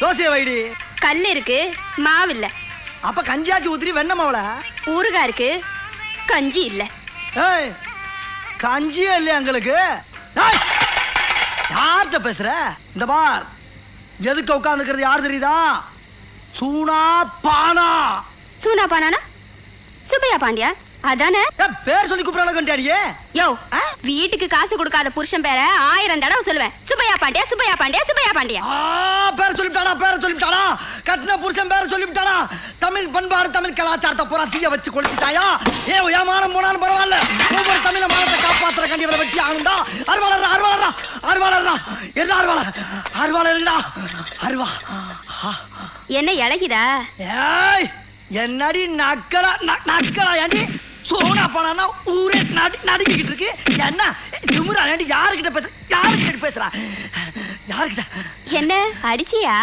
தோசையை வைடி. கல் இருக்கு, மாவு இல்ல. அப்ப கஞ்சியாச்சு ஊத்திரி வெண்ண மாவுல. ஊறுகாய் இருக்கு, கஞ்சி இல்ல. ஏய், கஞ்சியே இல்லையா எங்களுக்கு? யார்கிட்ட பேசுற? இந்த பார், எதுக்கு உட்காந்துக்கிறது யார் தெரியுதா? சூனா பானா. சூனா பானானா சுப்பையா பாண்டியா அதானே? பேர் சொல்லி கூப்பிடறாடியே. யோ, வீட்டுக்கு காசு கொடுக்காத புருஷன் பேரை 1000 தடவை சொல்லுவேன். சுப்பையா பாண்டியா, சுப்பையா பாண்டியா, சுப்பையா பாண்டியா. பேர் சொல்லிவிட்டானா, பேர் சொல்லிவிட்டானா. கட்டின புருஷன் பேர் சொல்லிவிட்டானா. தமிழ் பண்பாடு தமிழ் கலாச்சாரத்தை பூரா தீய வச்சு கொளுத்திட்டாயா. ஏமானம் போனாலும் பரவாயில்ல, ஒவ்வொரு தமிழ மானத்தை காப்பாத்துற கண்டி இவரை வெட்டி ஆகுண்டா. அருவாளர்ரா, அருவாளர்ரா, அருவாளர்ரா. என்ன அருவாளர்? அருவாளர்டா, அருவா. என்ன இழகிதா? ஏய், என்னடி நக்கலா நக்கலா ஏண்டி? சோனா பானா ஊரே நடுக்கிட்டு இருக்கு. என்ன திமுறா? யாருக்கிட்ட பேசுற? யாருக்கிட்ட பேசுறா? யாருக்கிட்ட? என்ன அடிச்சியா?